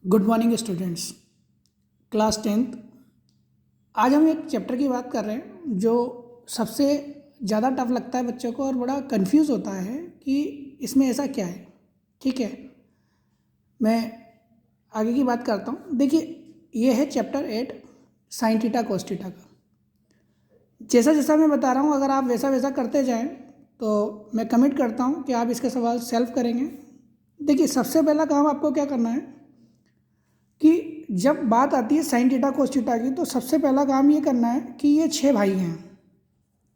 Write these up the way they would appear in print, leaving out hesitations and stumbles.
Good morning students. Class 10th। आज हम एक चैप्टर की बात कर रहे हैं जो सबसे ज़्यादा टफ लगता है बच्चों को और बड़ा कंफ्यूज होता है कि इसमें ऐसा क्या है। ठीक है, मैं आगे की बात करता हूँ। देखिए, ये है chapter 8 sign theta cos theta का। जैसा जैसा मैं बता रहा हूँ, अगर आप वैसा वैसा करते जाएं तो मैं कमिट करता हूँ कि आप इसके सवाल सेल्फ करेंगे। देखिए, सबसे पहला काम आपको क्या करना है कि जब बात आती है साइन थीटा कोस थीटा की, तो सबसे पहला काम ये करना है कि ये 6 भाई हैं।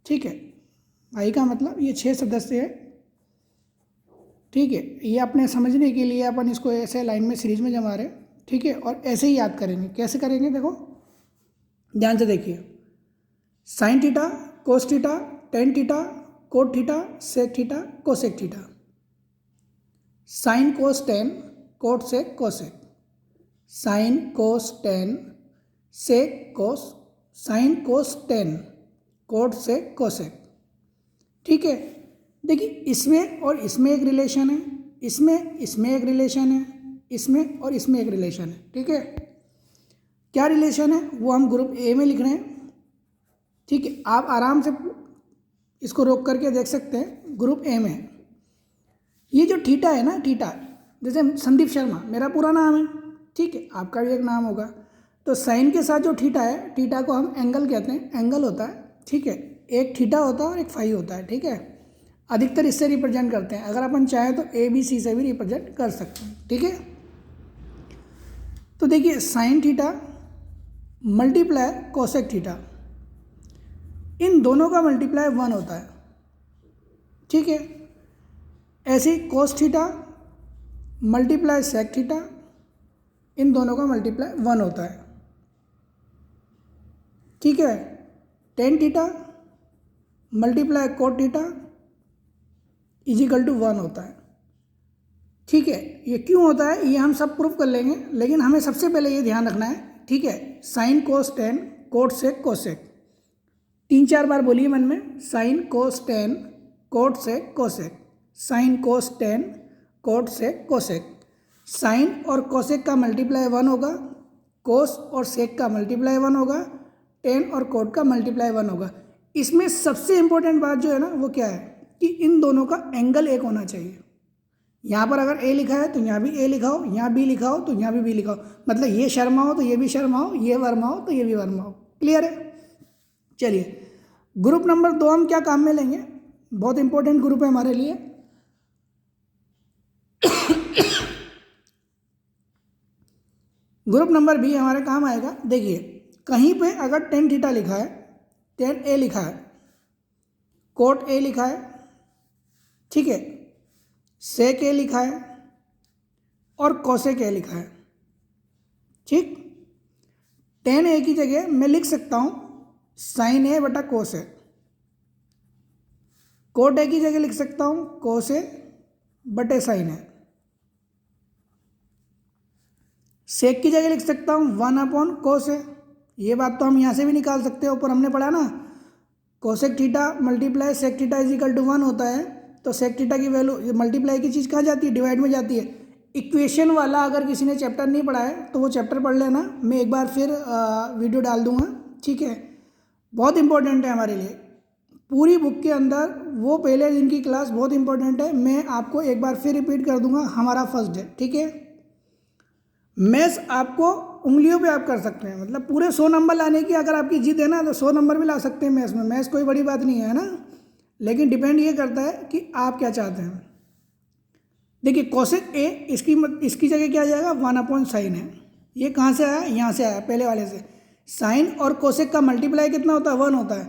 ठीक है, भाई का मतलब ये 6 सदस्य है। ठीक है, ये अपने समझने के लिए अपन इसको ऐसे लाइन में सीरीज में जमा रहे हैं। ठीक है, और ऐसे ही याद करेंगे। कैसे करेंगे, देखो ध्यान से देखिए। Sine theta cos theta tan theta cot theta sec theta cosec theta. Sine cos tan cot sec cosec. Sine cos tan sec cos. Sine cos tan cot sec cosec. ठीक है, देखिए इसमें और इसमें एक रिलेशन है, इसमें एक रिलेशन है, इसमें और इसमें एक रिलेशन है। ठीक है, क्या रिलेशन है वो हम ग्रुप ए में लिख रहे हैं। ठीक है, आप आराम से इसको रोक करके देख सकते हैं। ग्रुप ए में ये जो थीटा है ना, थीटा जैसे संदीप शर्मा मेरा पूरा नाम है। ठीक है, आपका भी एक नाम होगा। तो साइन के साथ जो थीटा है, थीटा को हम एंगल कहते हैं, एंगल होता है। ठीक है, एक थीटा होता है और एक फाई होता है। ठीक है, अधिकतर इससे रिप्रेजेंट करते हैं। अगर अपन चाहें तो ए बी सी से भी रिप्रेजेंट कर सकते हैं। ठीक है, तो देखिए sine theta multiply cosec theta, इन दोनों का मल्टीप्लाई 1 होता है। ठीक है, ऐसे ही cos theta multiply sec theta, इन दोनों का मल्टीप्लाई 1 होता है। ठीक है, tan theta multiply cot theta is equal to 1 होता है। ठीक है, ये क्यों होता है ये हम सब प्रूफ कर लेंगे, लेकिन हमें सबसे पहले ये ध्यान रखना है। ठीक है, sine cos tan cot sec cosec 3-4 बार बोलिए मन में। Sine cos tan cot sec cosec, sine cos tan cot sec cosec. Sine और कोसेक का मल्टीप्लाई 1 होगा, कोस और सेक का मल्टीप्लाई 1 होगा, टेन और कोट का मल्टीप्लाई 1 होगा। इसमें सबसे इंपॉर्टेंट बात जो है ना वो क्या है कि इन दोनों का एंगल एक होना चाहिए। यहाँ पर अगर ए लिखा है तो यहाँ भी ए लिखा हो, यहाँ बी लिखा हो तो यहाँ भी बी लिखा हो। मतलब ये शर्मा हो तो ये भी शर्मा हो, ये वर्मा हो तो ये भी वर्मा हो। क्लियर है? चलिए, ग्रुप नंबर 2 हम क्या काम में लेंगे, बहुत इंपॉर्टेंट ग्रुप है हमारे लिए। ग्रुप नंबर बी हमारे काम आएगा। देखिए, कहीं पे अगर टेन थीटा लिखा है, टेन ए लिखा है, कोट ए लिखा है, ठीक है, सेक ए लिखा है और कोसेक ए लिखा है। ठीक, टेन ए की जगह मैं लिख सकता हूं साइन ए बटा कोस ए। कोट ए की जगह लिख सकता हूं कोस ए बटे साइन ए। सेक की जगह लिख सकता हूँ 1 कोस है। ये बात तो हम यहाँ से भी निकाल सकते हैं, ऊपर हमने पढ़ा ना, cosec theta multiply sec theta is equal to 1 होता है। तो सेक थीटा की वैल्यू मल्टीप्लाई की चीज़ कहाँ जाती है, डिवाइड में जाती है। इक्वेशन वाला अगर किसी ने चैप्टर नहीं पढ़ा है तो वो चैप्टर पढ़ लेना, मैं एक बार फिर वीडियो डाल दूँगा। ठीक है, बहुत इंपॉर्टेंट है हमारे लिए। पूरी बुक के अंदर वो पहले दिन की क्लास बहुत इंपॉर्टेंट है, मैं आपको एक बार फिर रिपीट कर दूंगा। हमारा फर्स्ट डे, ठीक है। मैथ्स आपको उंगलियों पे आप कर सकते हैं, मतलब पूरे 100 नंबर लाने की अगर आपकी जिद है ना तो 100 नंबर भी ला सकते हैं मैथ्स में। मैथ्स कोई बड़ी बात नहीं है ना, लेकिन डिपेंड ये करता है कि आप क्या चाहते हैं। देखिए कोसेक ए, इसकी जगह क्या आ जाएगा, 1 साइन है। ये कहाँ से आया, यहाँ से आया, पहले वाले से। साइन और कोसेक का मल्टीप्लाई कितना होता है, 1 होता है।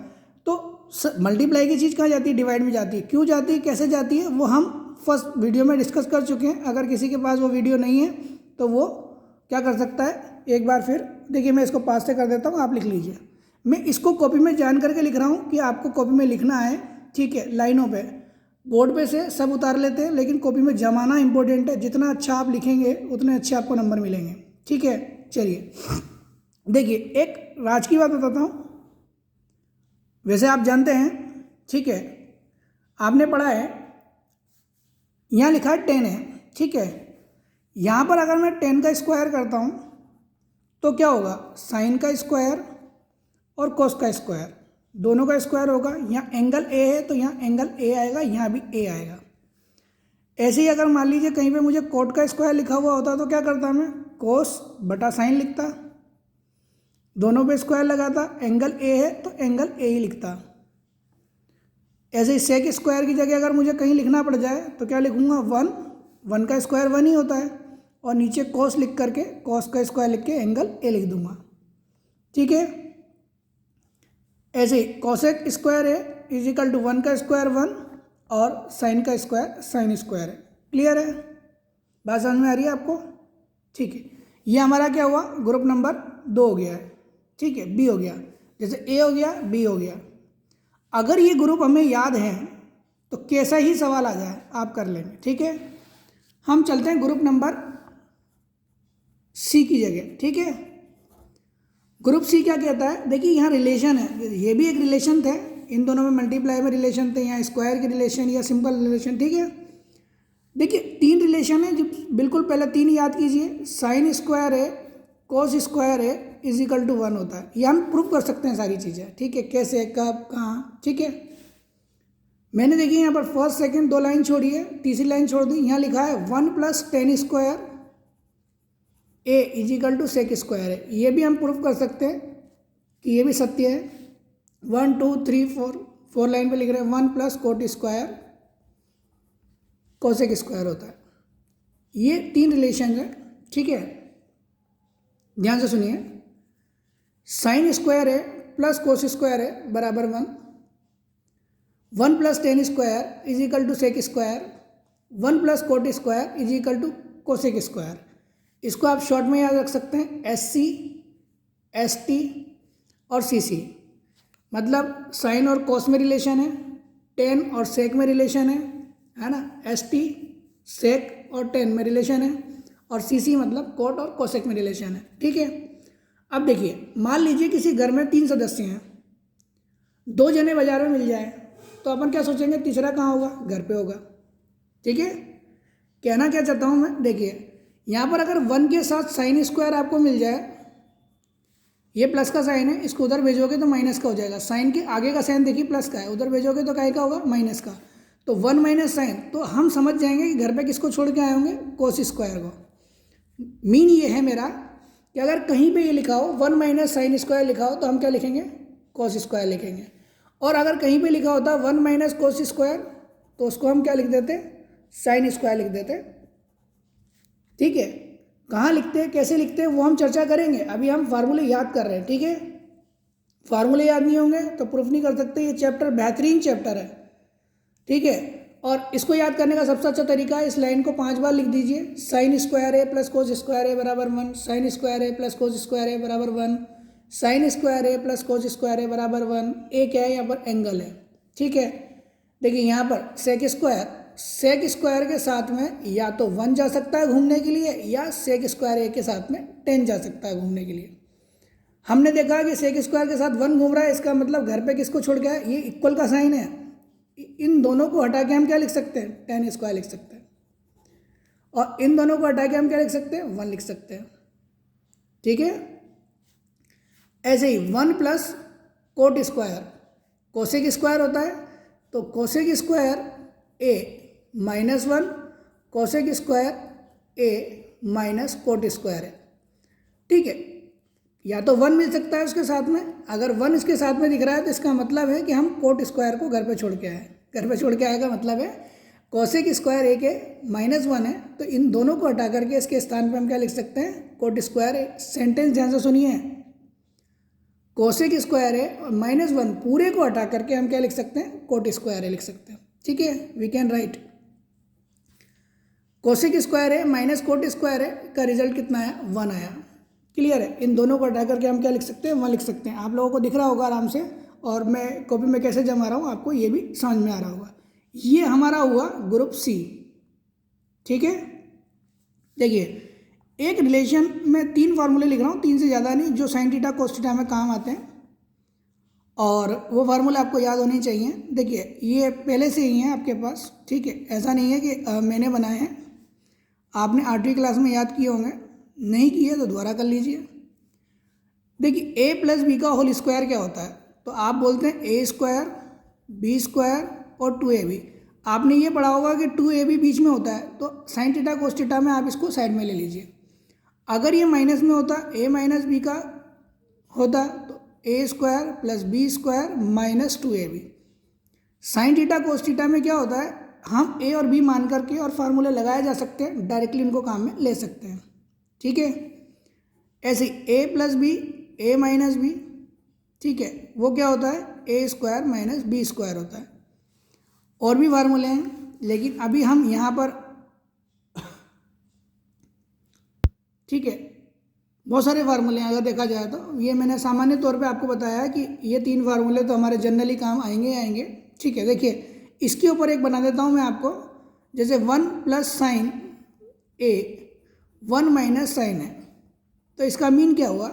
तो मल्टीप्लाई की चीज़ कहाँ जाती है, डिवाइड में जाती है। क्यों जाती है, कैसे जाती है, वो हम फर्स्ट वीडियो में डिस्कस कर चुके हैं। अगर किसी के पास वो वीडियो नहीं है तो वो क्या कर सकता है, एक बार फिर देखिए। मैं इसको पास से कर देता हूँ, आप लिख लीजिए। मैं इसको कॉपी में जान करके लिख रहा हूँ कि आपको कॉपी में लिखना है। ठीक है, लाइनों पे, बोर्ड पे से सब उतार लेते हैं, लेकिन कॉपी में जमाना इंपॉर्टेंट है। जितना अच्छा आप लिखेंगे उतने अच्छे आपको नंबर मिलेंगे। ठीक है, चलिए देखिए, एक राज की बात बताता हूँ। वैसे आप जानते हैं, ठीक है, आपने पढ़ा है, यहाँ लिखा है 10 है, ठीक है। यहाँ पर अगर मैं 10 का स्क्वायर करता हूँ तो क्या होगा, साइन का स्क्वायर और कोस का स्क्वायर, दोनों का स्क्वायर होगा। यहाँ एंगल ए है तो यहाँ एंगल ए आएगा, यहाँ भी ए आएगा। ऐसे ही अगर मान लीजिए कहीं पे मुझे कोट का स्क्वायर लिखा हुआ होता तो क्या करता मैं, कोस बटा साइन लिखता, दोनों पे स्क्वायर लगाता, एंगल ए है तो एंगल ए ही लिखता। ऐसे ही सेक स्क्वायर की जगह अगर मुझे कहीं लिखना पड़ जाए तो क्या लिखूंगा, 1 का स्क्वायर 1 ही होता है, और नीचे कोस लिख करके कोस का स्क्वायर लिख के एंगल ए लिख दूंगा। ठीक है। ऐसे ही कोसेक स्क्वायर है इज इक्वल टू 1 का स्क्वायर 1 और साइन का स्क्वायर साइन स्क्वायर है। क्लियर है, बात समझ में आ रही है आपको? ठीक है, ये हमारा क्या हुआ, ग्रुप नंबर 2 हो गया है। ठीक है, बी हो गया, जैसे ए हो गया बी हो गया। अगर ये ग्रुप हमें याद है तो कैसा ही सवाल आ जाए आप कर लेंगे। ठीक है, हम चलते हैं ग्रुप नंबर सी की जगह। ठीक है, ग्रुप सी क्या कहता है, देखिए यहाँ रिलेशन है, ये भी एक रिलेशन थे, इन दोनों में मल्टीप्लाई में रिलेशन थे, यहाँ स्क्वायर के रिलेशन या सिंपल रिलेशन। ठीक है, देखिए 3 रिलेशन है, जो बिल्कुल पहले 3 याद कीजिए, साइन स्क्वायर है कोस स्क्वायर है इज इक्वल टू 1 होता है। ये हम प्रूव कर सकते हैं सारी चीज़ें। ठीक है, कैसे कब कहाँ। ठीक है, मैंने देखिए यहाँ पर फर्स्ट सेकंड 2 लाइन छोड़ी है, तीसरी लाइन छोड़ दी, यहाँ लिखा है 1 + 10 square A is equal to sec square है। ये भी हम प्रूव कर सकते हैं कि ये भी सत्य है। 1 2 3 4 लाइन पे लिख रहे हैं 1 + कोट स्क्वायर कोसेक स्क्वायर होता है। ये 3 रिलेशन है। ठीक है, ध्यान से सुनिए, साइन स्क्वायर है प्लस कोस स्क्वायर है बराबर 1, 1 + 10 square is equal to sec square, 1 + cot square is equal to cosec square. इसको आप शॉर्ट में याद रख सकते हैं, SC ST और CC। मतलब साइन और कोस में रिलेशन है, टेन और सेक में रिलेशन है ना, ST सेक और टेन में रिलेशन है, और CC मतलब कोट और कोसेक में रिलेशन है। ठीक है, अब देखिए मान लीजिए किसी घर में 3 सदस्य हैं, 2 जने बाजार में मिल जाए तो अपन क्या सोचेंगे, तीसरा कहाँ होगा, घर पे होगा। ठीक है, कहना क्या चाहता हूँ मैं, देखिए यहाँ पर अगर 1 के साथ साइन स्क्वायर आपको मिल जाए, ये प्लस का साइन है, इसको उधर भेजोगे तो माइनस का हो जाएगा, साइन के आगे का साइन देखिए प्लस का है, उधर भेजोगे तो काय का होगा, माइनस का, तो 1 - साइन, तो हम समझ जाएंगे कि घर पे किसको छोड़ के आए होंगे, कोस स्क्वायर को। मीन ये है मेरा कि अगर कहीं पे ये लिखा हो 1 - साइन स्क्वायर लिखा हो तो हम क्या लिखेंगे, कोस स्क्वायर लिखेंगे, और अगर कहीं पे लिखा होता 1 - कोस स्क्वायर तो उसको हम क्या लिख देते, साइन स्क्वायर लिख देते। ठीक है, कहाँ लिखते हैं कैसे लिखते हैं वो हम चर्चा करेंगे, अभी हम फार्मूले याद कर रहे हैं। ठीक है, फार्मूले याद नहीं होंगे तो प्रूफ नहीं कर सकते। ये चैप्टर बेहतरीन चैप्टर है। ठीक है, और इसको याद करने का सबसे अच्छा तरीका है, इस लाइन को 5 बार लिख दीजिए, साइन स्क्वायर है प्लस कोस स्क्वायर है बराबर 1, साइन स्क्वायर है प्लस कोस स्क्वायर है बराबर 1, साइन स्क्वायर है प्लस कोस स्क्वायर है बराबर 1। ए क्या है, यहाँ पर एंगल है। ठीक है, देखिए यहाँ पर सेक स्क्वायर के साथ में या तो 1 जा सकता है घूमने के लिए, या सेक स्क्वायर ए के साथ में 10 जा सकता है घूमने के लिए। हमने देखा कि सेक स्क्वायर के साथ 1 घूम रहा है, इसका मतलब घर पे किसको छोड़ के आया, ये इक्वल का साइन है, इन दोनों को हटा के हम क्या लिख सकते हैं, 10 स्क्वायर लिख सकते हैं, और इन दोनों को हटा के हम क्या लिख सकते हैं, 1 लिख सकते हैं। ठीक है, ऐसे ही 1 + कोट स्क्वायर कोसेक स्क्वायर होता है, तो cosec square A -1 cosec square A minus cot square है। ठीक है, या तो 1 मिल सकता है उसके साथ में, अगर 1 इसके साथ में दिख रहा है तो इसका मतलब है कि हम कोट स्क्वायर को घर पे छोड़ के आए। घर पे छोड़ के आए का मतलब है कोसेक स्क्वायर A के -1 है, तो इन दोनों को हटा करके इसके स्थान पे हम क्या लिख सकते हैं, कोट स्क्वायर A। सेंटेंस ध्यान से सुनिए, कोसेक स्क्वायर A और -1 पूरे को हटा करके हम क्या लिख सकते हैं, कोट स्क्वायर A लिख सकते हैं। ठीक है, we can write cosec square है माइनस कोट स्क्वायर है का रिजल्ट कितना आया, 1 आया। क्लियर है, इन दोनों को हटा करके हम क्या लिख सकते हैं, 1 लिख सकते हैं। आप लोगों को दिख रहा होगा आराम से, और मैं कॉपी में कैसे जमा रहा हूँ आपको ये भी समझ में आ रहा होगा। ये हमारा हुआ ग्रुप सी। ठीक है, देखिए एक रिलेशन में 3 फार्मूले लिख रहा हूँ, 3 से ज़्यादा नहीं, जो साइन थीटा कोस थीटा में काम आते हैं, और वो फार्मूले आपको याद होने चाहिए। देखिए ये पहले से ही हैं आपके पास। ठीक है, ऐसा नहीं है कि मैंने बनाए हैं, आपने 8वीं क्लास में याद किए होंगे, नहीं किए तो दोबारा कर लीजिए। देखिए ए प्लस बी का होल स्क्वायर क्या होता है, तो आप बोलते हैं ए स्क्वायर बी स्क्वायर और 2ab। आपने ये पढ़ा होगा कि 2ab बीच में होता है, तो साइन थीटा कोस थीटा में आप इसको साइड में ले लीजिए। अगर ये माइनस में होता, ए माइनस बी का होता, तो A square plus B square minus 2ab। Sine theta cos theta में क्या होता है, हम ए और बी मान करके और फार्मूले लगाए जा सकते हैं, डायरेक्टली उनको काम में ले सकते हैं। ठीक है, ऐसे ए plus B A minus B, ठीक है, वो क्या होता है, ए स्क्वायर माइनस बी स्क्वायर होता है। और भी फार्मूले हैं, लेकिन अभी हम यहाँ पर, ठीक है, बहुत सारे फार्मूले हैं अगर देखा जाए तो। ये मैंने सामान्य तौर पे आपको बताया है कि ये 3 फार्मूले तो हमारे जनरली काम आएंगे आएंगे। ठीक है, देखिए इसके ऊपर एक बना देता हूँ मैं आपको, जैसे 1 प्लस साइन ए 1 माइनस साइन है, तो इसका मीन क्या हुआ,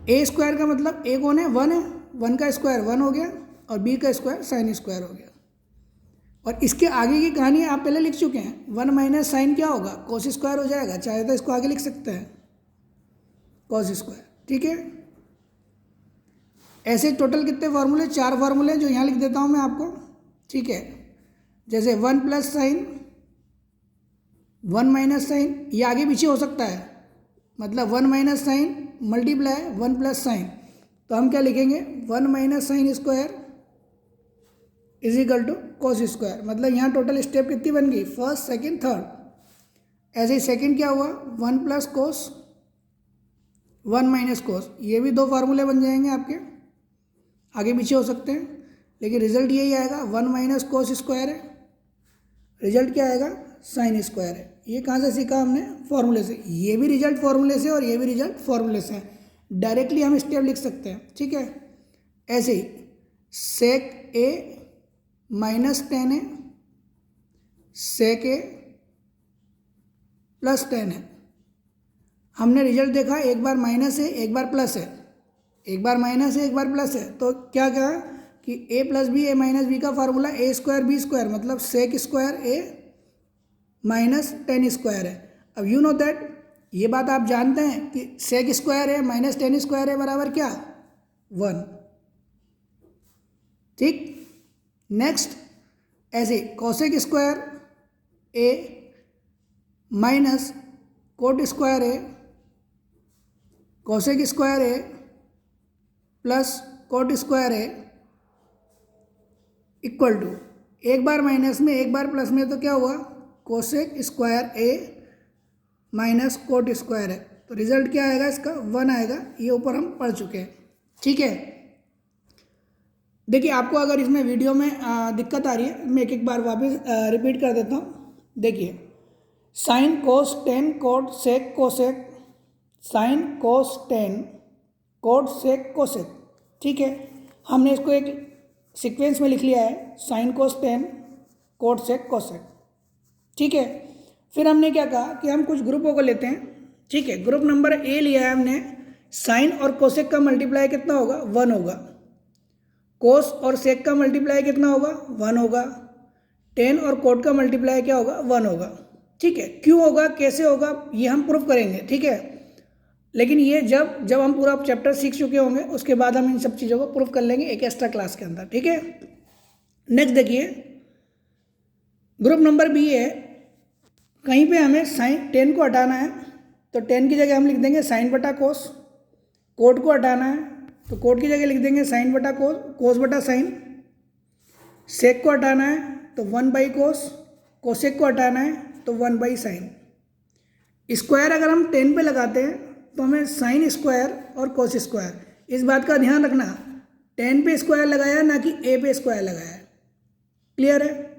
ए स्क्वायर का मतलब ए कौन है, 1 है, 1 का स्क्वायर 1 हो गया और बी का स्क्वायर साइन स्क्वायर हो गया। और इसके आगे की कहानी आप पहले लिख चुके हैं, 1 माइनस साइन क्या होगा, कोस स्क्वायर हो जाएगा, चाहे तो इसको आगे लिख सकते हैं कोस स्क्वायर। ठीक है, ऐसे टोटल कितने फार्मूले, 4 फार्मूले जो यहाँ लिख देता हूँ मैं आपको। ठीक है, जैसे 1 प्लस साइन 1 माइनस साइन, ये आगे पीछे हो सकता है, मतलब 1 minus sine multiply 1 plus sine, तो हम क्या लिखेंगे, 1 minus sine square is equal to cos square. मतलब यहाँ टोटल स्टेप कितनी बन गई, फर्स्ट सेकंड थर्ड। ऐसे ही सेकंड क्या हुआ, 1 प्लस कोस 1 माइनस कोस, ये भी 2 फार्मूले बन जाएंगे आपके, आगे पीछे हो सकते हैं, लेकिन रिजल्ट यही आएगा, 1 माइनस कोस स्क्वायर है, रिजल्ट क्या आएगा, साइन स्क्वायर है। ये कहाँ से सीखा हमने, फॉर्मूले से। ये भी रिजल्ट फॉर्मूले से और ये भी रिजल्ट फॉर्मूले से है, डायरेक्टली हम स्टेप लिख सकते हैं। ठीक है, ऐसे ही सेक ए माइनस 10 है, सेक ए प्लस 10 है। हमने रिजल्ट देखा, एक बार माइनस है एक बार प्लस है, एक बार माइनस है एक बार प्लस है, तो क्या कहा कि ए plus B A minus B का फार्मूला ए स्क्वायर बी स्क्वायर, मतलब sec square A minus 10 square है। अब यू नो दैट, ये बात आप जानते हैं कि सेक स्क्वायर है माइनस 10 स्क्वायर है बराबर क्या, 1। ठीक, नेक्स्ट ऐसे cosec square A minus cot square A, cosec square A plus cot square A equal to, एक बार माइनस में एक बार प्लस में, तो क्या हुआ, cosec square A minus cot square है, तो रिजल्ट क्या आएगा इसका, 1 आएगा। ये ऊपर हम पढ़ चुके हैं। ठीक है, देखिए आपको अगर इसमें वीडियो में दिक्कत आ रही है, मैं एक बार वापस रिपीट कर देता हूँ। देखिए sine cos 10 cot sec cosec, sine cos 10 cot sec cosec. ठीक है, हमने इसको एक सीक्वेंस में लिख लिया है, sine cos 10 cot sec cosec. ठीक है, फिर हमने क्या कहा कि हम कुछ ग्रुपों को लेते हैं। ठीक है, ग्रुप नंबर ए लिया है हमने, साइन और कोसेक का मल्टीप्लाई कितना होगा, 1 होगा, कोस और सेक का मल्टीप्लाई कितना होगा, 1 होगा, 10 और कोट का मल्टीप्लाई क्या होगा, 1 होगा। ठीक है, क्यों होगा कैसे होगा ये हम प्रूफ करेंगे। ठीक है, लेकिन ये जब हम पूरा चैप्टर सीख चुके होंगे उसके बाद हम इन सब चीज़ों को प्रूफ कर लेंगे एक एक्स्ट्रा क्लास के अंदर। ठीक है, नेक्स्ट देखिए ग्रुप नंबर बी है, कहीं पे हमें साइन 10 को हटाना है, तो 10 की जगह हम लिख देंगे साइन बटा कोस। कोट को हटाना है तो कोट की जगह लिख देंगे साइन बटा कोस, कोस बटा साइन। सेक को हटाना है तो 1 बाई कोस, कोसेक को हटाना है तो 1 बाई साइन। स्क्वायर अगर हम 10 पे लगाते हैं तो हमें साइन स्क्वायर और कोस स्क्वायर, इस बात का ध्यान रखना, 10 पे स्क्वायर लगाया ना कि ए पे स्क्वायर लगाया। क्लियर है,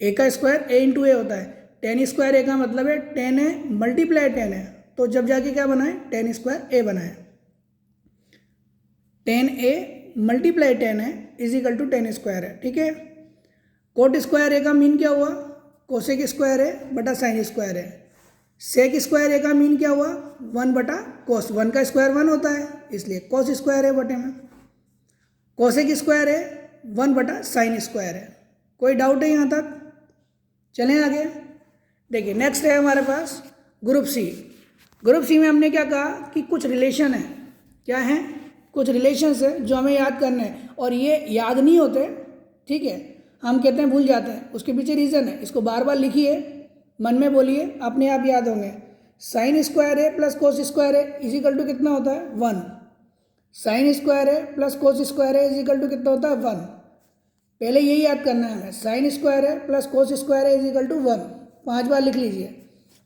ए का स्क्वायर ए इंटू ए होता है, 10 स्क्वायर ए का मतलब है 10 है मल्टीप्लाई 10 है, तो जब जाके क्या बनाए, 10 स्क्वायर ए बनाए। 10 ए मल्टीप्लाई 10 है इज इक्वल टू 10 स्क्वायर है। ठीक है, कोट स्क्वायर ए का मीन क्या हुआ, कोसेक स्क्वायर है बटा साइन स्क्वायर है। सेक स्क्वायर ए का मीन क्या हुआ, 1 बटा कोस, 1 का स्क्वायर 1 होता है इसलिए कोस स्क्वायर है बटे में। कोसेक स्क्वायर है 1 बटा साइन स्क्वायर है। कोई डाउट है यहाँ तक? चलें आगे। देखिए नेक्स्ट है हमारे पास ग्रुप सी। ग्रुप सी में हमने क्या कहा कि कुछ रिलेशन है, क्या है, कुछ रिलेशंस है जो हमें याद करने हैं, और ये याद नहीं होते, ठीक है, हम कहते हैं भूल जाते हैं। उसके पीछे रीज़न है, इसको बार बार लिखिए, मन में बोलिए, अपने आप याद होंगे। Sine square A plus cos square A is equal to कितना होता है 1। Sine square A plus cos square A is equal to कितना होता है 1। पहले यही याद करना है हमें, sine square A plus cos square A is equal to 1। 5 बार लिख लीजिए।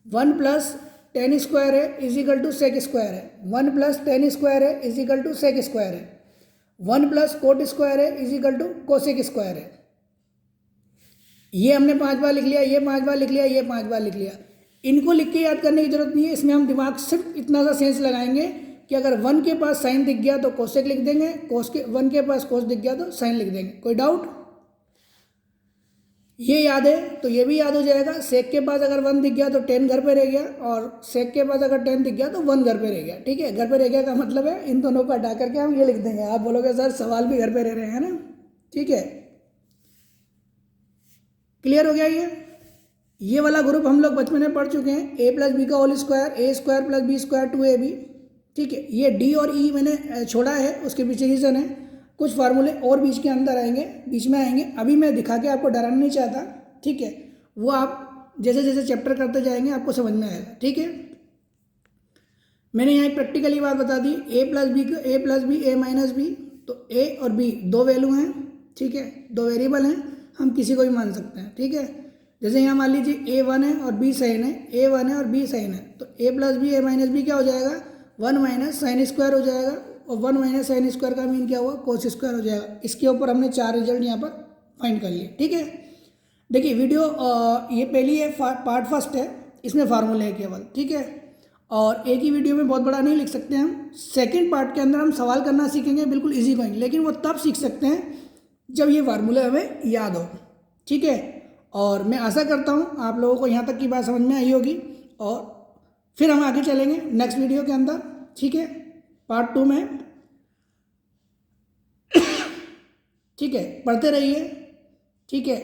1 प्लस टेन स्क्वायर है is equal to sec square है। 1 प्लस टेन स्क्वायर है is equal to sec square है। 1 प्लस कोट स्क्वायर है is equal to cosec square है। ये हमने 5 बार लिख लिया, ये 5 बार लिख लिया, ये 5 बार लिख लिया। इनको लिख के याद करने की जरूरत नहीं है, इसमें हम दिमाग सिर्फ इतना सा सेंस लगाएंगे कि अगर 1 के पास साइन दिख गया तो कोसेक लिख देंगे, 1 के पास कोस दिख गया तो साइन लिख देंगे। कोई डाउट? ये याद है तो ये भी याद हो जाएगा। सेक के पास अगर 1 दिख गया तो 10 घर पे रह गया, और सेक के पास अगर 10 दिख गया तो 1 घर पे रह गया। ठीक है, घर पे रह गया का मतलब है इन दोनों को हटा करके हम ये लिख देंगे। आप बोलोगे सर सवाल भी घर पे रह रहे हैं ना, ठीक है, क्लियर हो गया। ये वाला ग्रुप हम लोग बचपन में पढ़ चुके हैं, ए प्लस बी का whole square, A square plus B square 2ab। ठीक है, ये डी और ई मैंने छोड़ा है, उसके पीछे रीज़न है, कुछ फार्मूले और बीच के अंदर आएंगे, बीच में आएंगे, अभी मैं दिखा के आपको डराना नहीं चाहता। ठीक है, वो आप जैसे जैसे चैप्टर करते जाएंगे आपको समझ में आएगा। ठीक है, मैंने यहाँ एक प्रैक्टिकली बात बता दी, ए plus B A minus B, तो ए और बी दो वैल्यू हैं, ठीक है, दो वेरिएबल हैं, हम किसी को भी मान सकते हैं। ठीक है, जैसे यहाँ मान लीजिए A1 है और B साइन है, A1 है और B साइन है, तो A plus B A minus B क्या हो जाएगा 1 माइनस साइन स्क्वायर हो जाएगा, और 1 माइनस साइन स्क्वायर का मीन क्या हुआ कोस स्क्वायर हो जाएगा। इसके ऊपर हमने 4 रिजल्ट यहाँ पर फाइंड कर लिए। ठीक है, देखिए वीडियो ये पहली है, पार्ट फर्स्ट है, इसमें फार्मूले है केवल। ठीक है, और एक ही वीडियो में बहुत बड़ा नहीं लिख सकते हम। सेकेंड पार्ट के अंदर हम सवाल करना सीखेंगे, बिल्कुल ईजी गोइंग, लेकिन वो तब सीख सकते हैं जब ये फार्मूले हमें याद हो। ठीक है, और मैं आशा करता हूँ आप लोगों को यहाँ तक की बात समझ में आई होगी, और फिर हम आगे चलेंगे नेक्स्ट वीडियो के अंदर। ठीक है, पार्ट 2 में। ठीक है, पढ़ते रहिए। ठीक है।